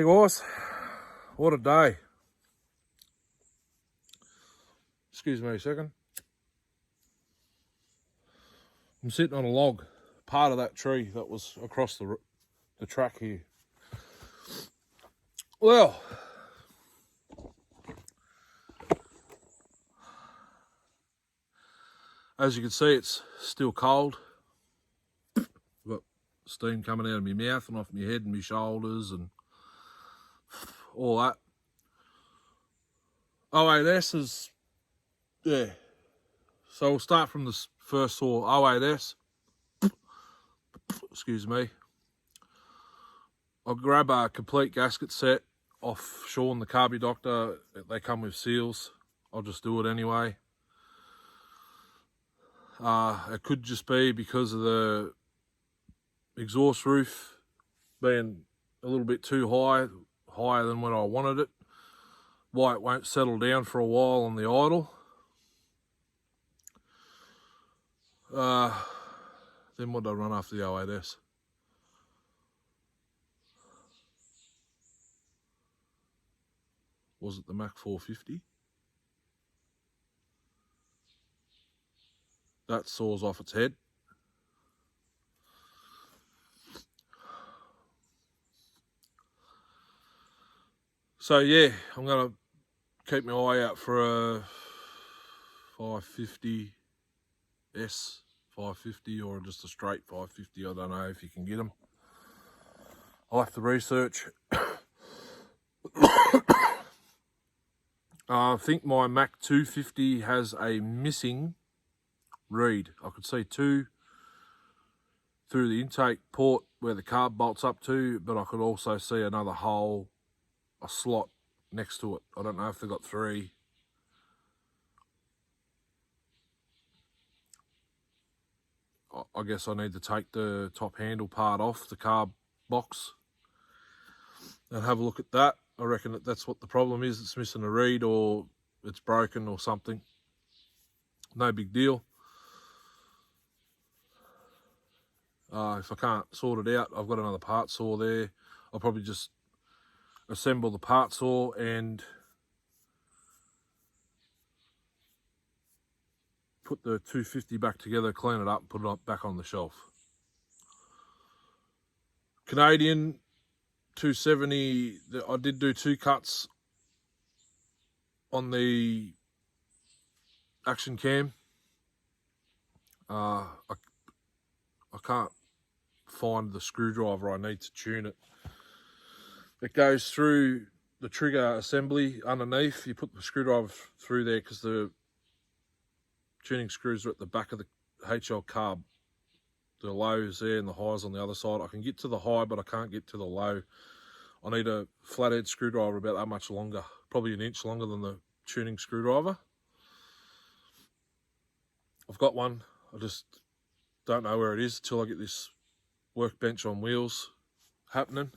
guys, what a day. Excuse me a second. I'm sitting on a log, part of that tree that was across the track here. Well, as you can see, it's still cold. I've got steam coming out of my mouth and off my head and my shoulders and all that. O8S is, yeah. So we'll start from the first saw, O8S. Excuse me. I'll grab a complete gasket set off Sean the Carby Doctor. They come with seals. I'll just do it anyway. It could just be because of the exhaust roof being a little bit too higher than what I wanted it. Why it won't settle down for a while on the idle. Then what did I run after the O8S? Was it the Mac 450? That saws off its head. So yeah, I'm going to keep my eye out for a 550S, 550 or just a straight 550. I don't know if you can get them. I'll have to research. I think my Mac 250 has a missing reed. I could see two through the intake port where the carb bolts up to, but I could also see another hole, a slot next to it. I don't know if they've got three. I guess I need to take the top handle part off the carb box and have a look at that. I reckon that's what the problem is. It's missing a reed or it's broken or something. No big deal. If I can't sort it out, I've got another part saw there. I'll probably just assemble the part saw and put the 250 back together, clean it up, and put it back on the shelf. Canadian 270, I did do two cuts on the action cam. I can't find the screwdriver I need to tune it. It goes through the trigger assembly underneath. You put the screwdriver through there because the tuning screws are at the back of the HL carb. The lows there and the highs on the other side. I can get to the high, but I can't get to the low. I need a flathead screwdriver about that much longer, probably an inch longer than the tuning screwdriver. I've got one. I just don't know where it is until I get this workbench on wheels happening.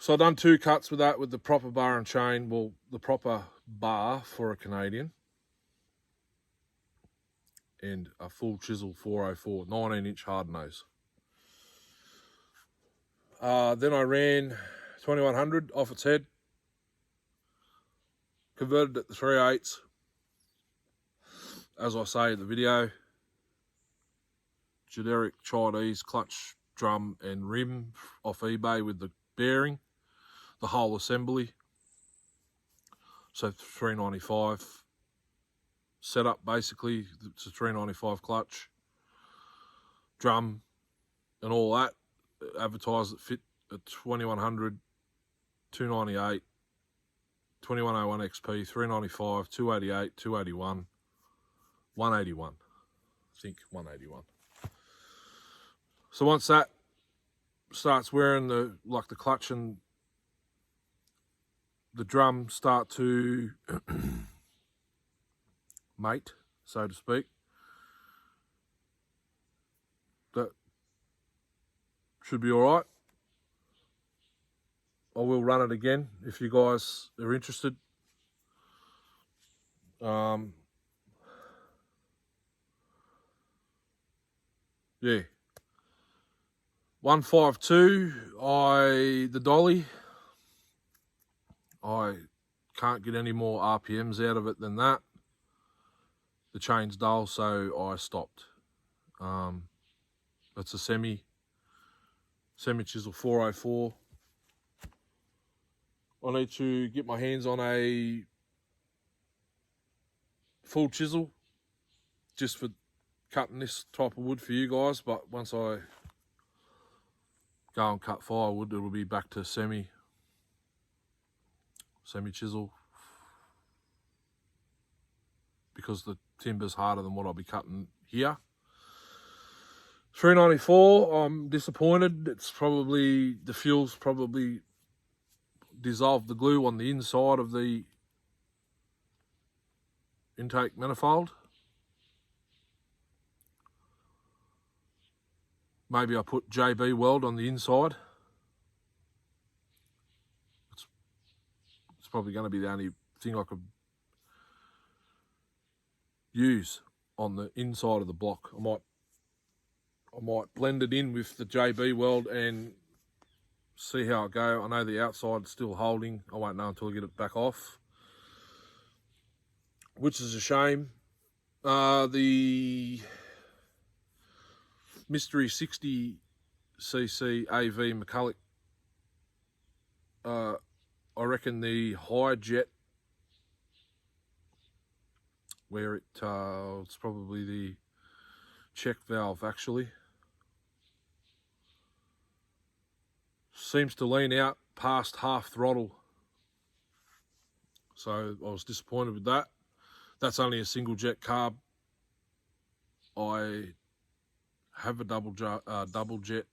So I've done two cuts with that with the proper bar and chain. Well, the proper bar for a Canadian. And a full chisel 404, 19-inch hard nose. Then I ran 2100 off its head. Converted it to 3/8. As I say in the video, generic Chinese clutch, drum and rim off eBay with the bearing, the whole assembly. So 395 setup basically. It's a 395 clutch, drum and all that. Advertised it fit at 2100, 298, 2101 XP, 395, 288, 281, 181. I think 181. So once that starts wearing the clutch and the drum start to mate, so to speak, that should be all right. I will run it again if you guys are interested. Yeah. 152, the dolly, I can't get any more RPMs out of it than that. The chain's dull, so I stopped. It's a semi chisel 404. I need to get my hands on a full chisel just for cutting this type of wood for you guys, but once I go and cut firewood, it'll be back to semi chisel, because the timber's harder than what I'll be cutting here. 394, I'm disappointed. It's probably, the fuel's probably dissolved the glue on the inside of the intake manifold. Maybe I put JB Weld on the inside. It's probably going to be the only thing I could use on the inside of the block. I might blend it in with the JB Weld and see how it go. I know the outside's still holding. I won't know until I get it back off, which is a shame. The Mystery 60cc AV McCulloch, I reckon the high jet, where it's probably the check valve actually, seems to lean out past half throttle. So I was disappointed with that. That's only a single jet carb. I have a double jet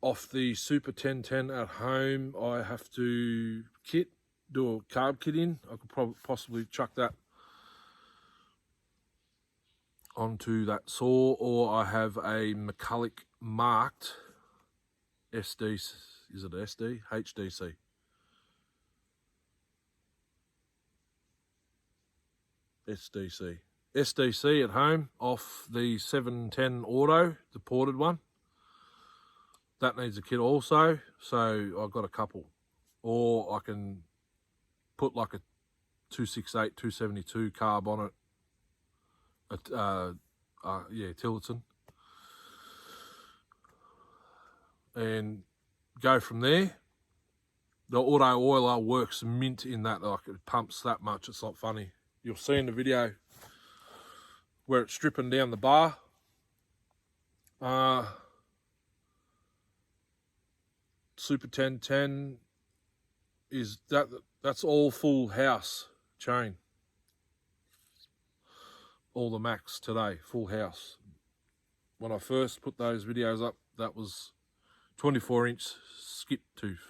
off the Super 1010 at home. I have to do a carb kit in. I could possibly chuck that onto that saw, or I have a McCulloch marked SD, is it SD? HDC. SDC at home off the 710 Auto, the ported one. That needs a kit also, so I've got a couple. Or I can put like a 268, 272 carb on it. Yeah, Tillotson. And go from there. The auto oiler works mint in that, like it pumps that much, it's not funny. You'll see in the video where it's stripping down the bar. Super 1010 is that's all full house chain. All the Max today, full house. When I first put those videos up, that was 24-inch skip tooth.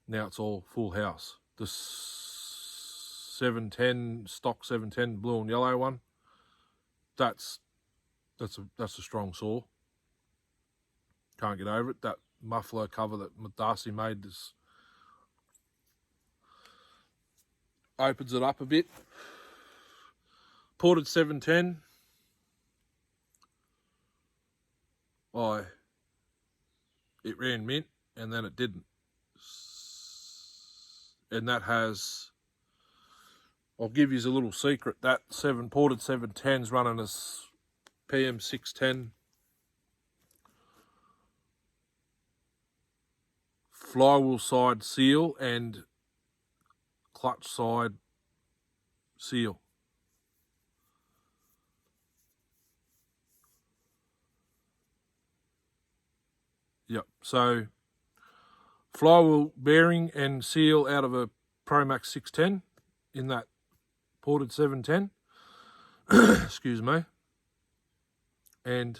Now it's all full house. The 710, stock 710 blue and yellow one, that's a strong saw. Can't get over it. That muffler cover that Darcy made opens it up a bit. Ported 710. It ran mint and then it didn't. And that has, I'll give you a little secret, that ported 710's running as PM 610 flywheel side seal and clutch side seal. Yep, so flywheel bearing and seal out of a Promax 610 in that ported 710. Excuse me. And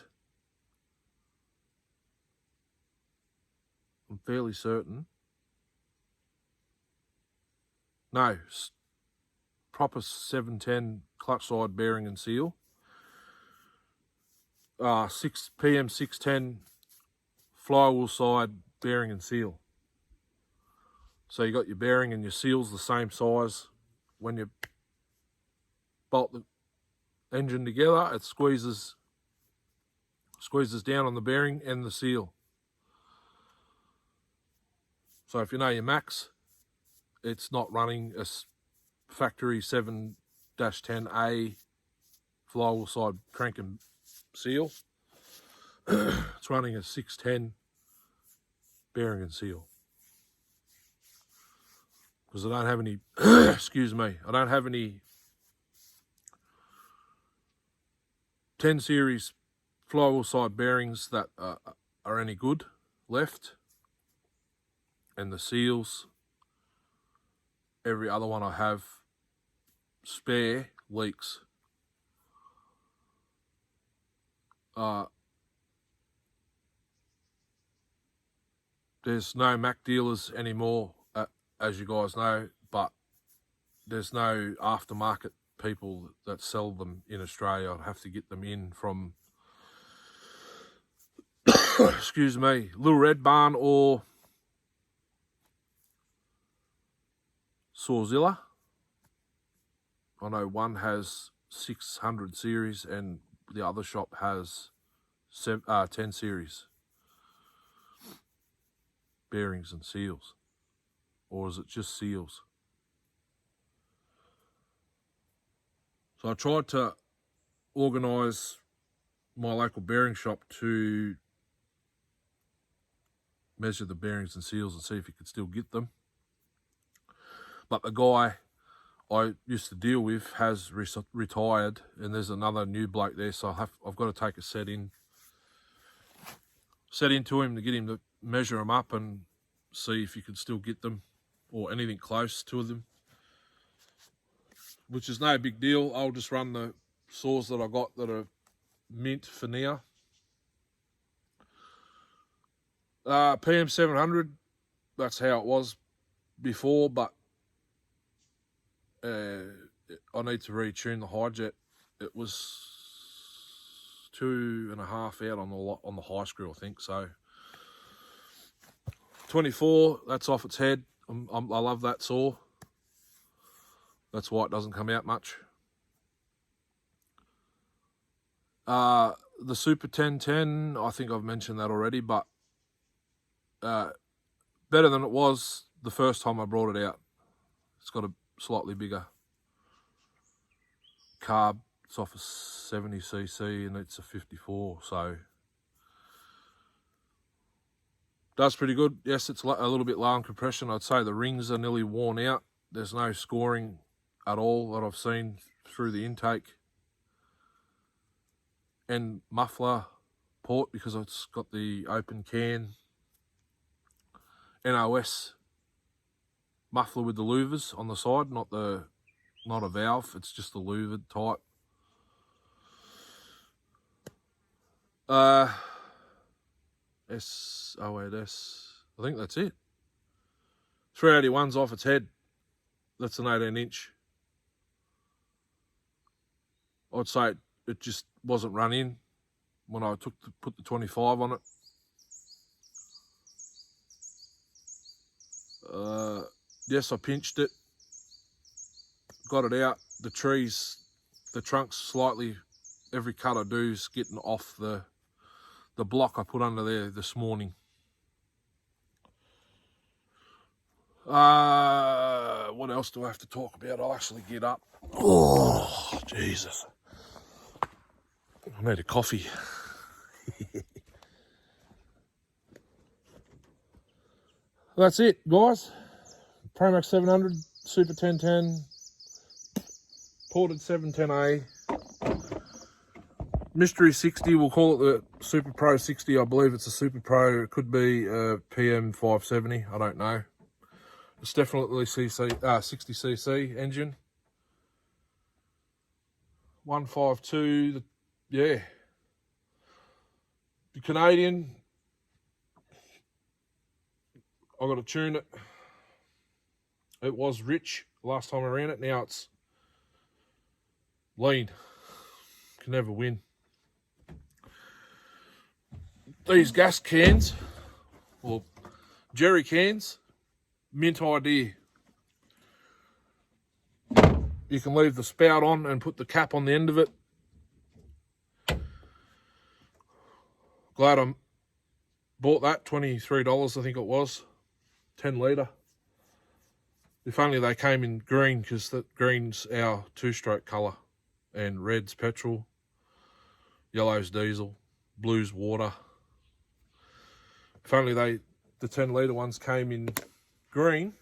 I'm fairly certain. No, proper 710 clutch side bearing and seal. 6 PM 610 flywheel side bearing and seal. So you got your bearing and your seals the same size. When you bolt the engine together, it squeezes Squeezes down on the bearing and the seal. So if you know your max, it's not running a factory 7-10A flywheel side crank and seal. It's running a 610 bearing and seal. Because I don't have any, excuse me, I don't have any 10 series flywheel side bearings that are any good left. And the seals, every other one I have spare leaks. There's no Mac dealers anymore, as you guys know, but there's no aftermarket people that sell them in Australia. I'd have to get them in from, excuse me, Little Red Barn or Sawzilla. I know one has 600 series and the other shop has 10 series bearings and seals. Or is it just seals? So I tried to organise my local bearing shop to measure the bearings and seals and see if he could still get them. But the guy I used to deal with has retired, and there's another new bloke there, so I've got to take a set into him to get him to measure them up and see if you can still get them or anything close to them, which is no big deal. I'll just run the saws that I got that are mint for now. PM700, that's how it was before, but I need to retune the Hi-Jet. It was 2.5 out on the high screw, I think. So 24, that's off its head. I love that saw. That's why it doesn't come out much. The Super 1010, I think I've mentioned that already, but better than it was the first time I brought it out. It's got a slightly bigger carb. It's off a 70cc and it's a 54, so does pretty good. Yes, it's a little bit low on compression. I'd say the rings are nearly worn out. There's no scoring at all that I've seen through the intake and muffler port, because it's got the open can NOS muffler with the louvers on the side, not a valve, it's just the louvered type. S08S, I think that's it. 381's off its head. That's an 18-inch. I'd say it just wasn't run in when I put the 25 on it. Yes, I pinched it, got it out. The trunk's slightly, every cut I do is getting off the block I put under there this morning. What else do I have to talk about? I'll actually get up. Oh, Jesus. I need a coffee. That's it, guys. Promax 700, Super 1010, ported 710A. Mystery 60, we'll call it the Super Pro 60. I believe it's a Super Pro. It could be a PM 570. I don't know. It's definitely 60cc engine. 152. Yeah. The Canadian. I got to tune it. It was rich last time I ran it. Now it's lean. Can never win. These gas cans, or jerry cans, mint idea. You can leave the spout on and put the cap on the end of it. glad I bought that, $23 I think it was, 10 litre. If only they came in green, because that green's our two-stroke colour, and red's petrol, yellow's diesel, blue's water. If only the 10 litre ones came in green.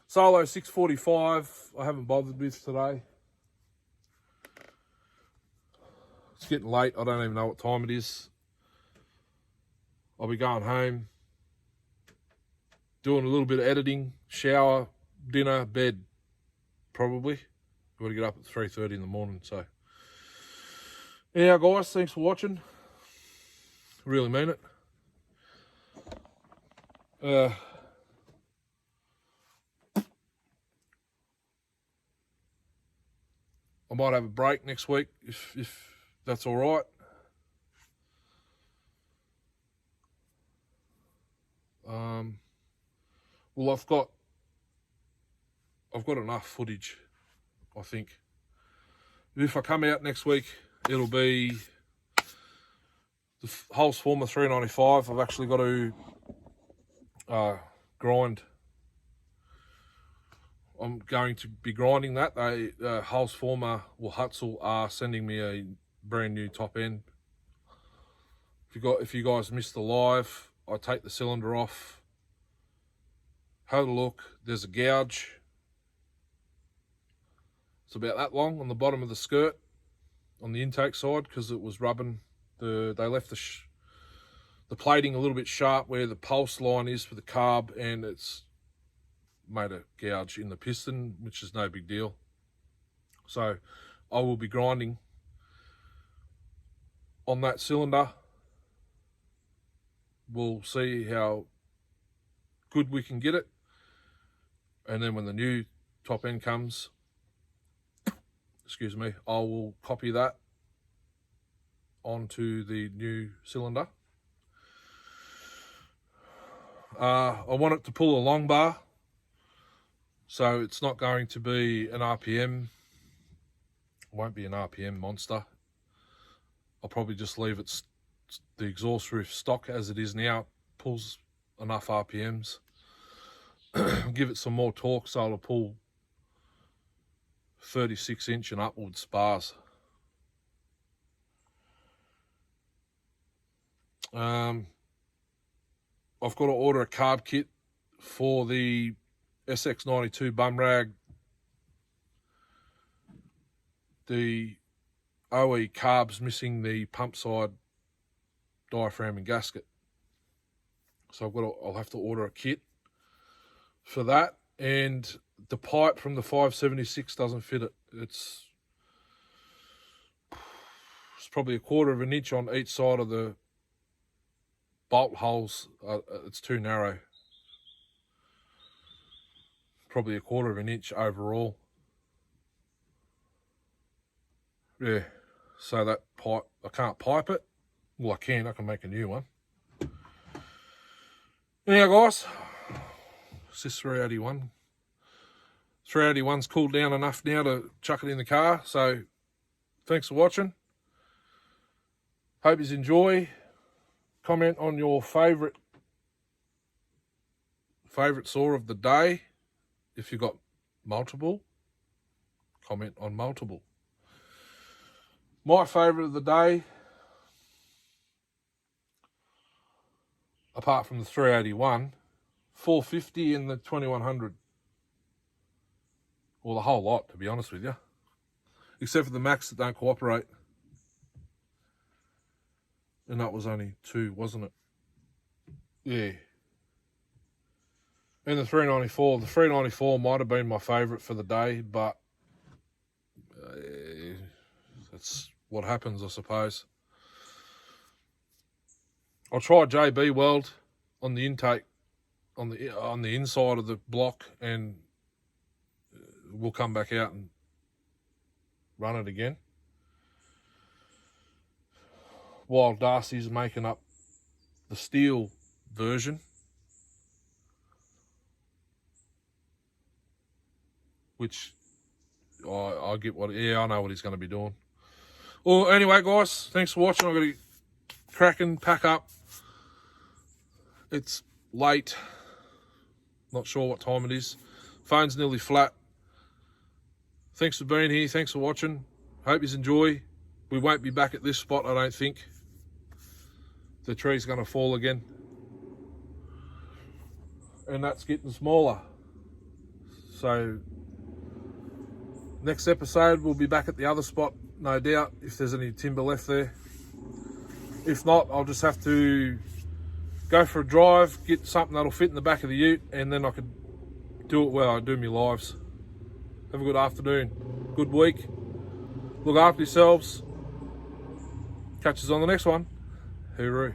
Solo 645, I haven't bothered with today. It's getting late, I don't even know what time it is. I'll be going home, doing a little bit of editing, shower, dinner, bed, probably. I've got to get up at 3:30 in the morning, so. Yeah, guys, thanks for watching. Really mean it. I might have a break next week if that's all right. Well, I've got enough footage, I think. If I come out next week, it'll be the Husqvarna 395. I've actually got to grind. I'm going to be grinding that. Husqvarna or Hutzel are sending me a brand new top end. If you guys missed the live, I take the cylinder off. Have a look. There's a gouge. It's about that long on the bottom of the skirt on the intake side, because it was rubbing. They left the plating a little bit sharp where the pulse line is for the carb, and it's made a gouge in the piston, which is no big deal. So I will be grinding on that cylinder. We'll see how good we can get it, and then when the new top end comes, excuse me, I will copy that onto the new cylinder. I want it to pull a long bar, so it's not going to be an RPM. It won't be an RPM monster. I'll probably just leave it the exhaust roof stock as it is now. It pulls enough RPMs. Give it some more torque, so it'll pull 36-inch and upwards bars. I've got to order a carb kit for the SX92 bum rag. The OE carb's missing the pump side diaphragm and gasket, so I'll have to order a kit for that. And the pipe from the 576 doesn't fit it. It's probably 1/4 of an inch on each side of the bolt holes. It's too narrow. Probably 1/4 of an inch overall. Yeah, so that pipe, I can't pipe it. Well, I can make a new one. Anyhow, guys, it's this 381. 381's cooled down enough now to chuck it in the car. So thanks for watching. Hope you enjoy. Comment on your favourite saw of the day. If you've got multiple, comment on multiple. My favourite of the day, apart from the 381, 450 and the 2100. Well, the whole lot, to be honest with you. Except for the Max that don't cooperate. And that was only 2, wasn't it? Yeah. And the 394. The 394 might have been my favourite for the day, but that's what happens, I suppose. I'll try JB Weld on the intake, on the inside of the block, and we'll come back out and run it again. While Darcy's making up the steel version, which I get what, yeah, I know what he's going to be doing. Well, anyway, guys, thanks for watching. I've got to cracking, pack up. It's late. Not sure what time it is. Phone's nearly flat. Thanks for being here. Thanks for watching. Hope you enjoy. We won't be back at this spot, I don't think. The tree's going to fall again. And that's getting smaller. So next episode we'll be back at the other spot, no doubt, if there's any timber left there. If not, I'll just have to go for a drive, get something that'll fit in the back of the ute, and then I could do it where I do my lives. Have a good afternoon, good week. Look after yourselves. Catch us on the next one. Hooroo.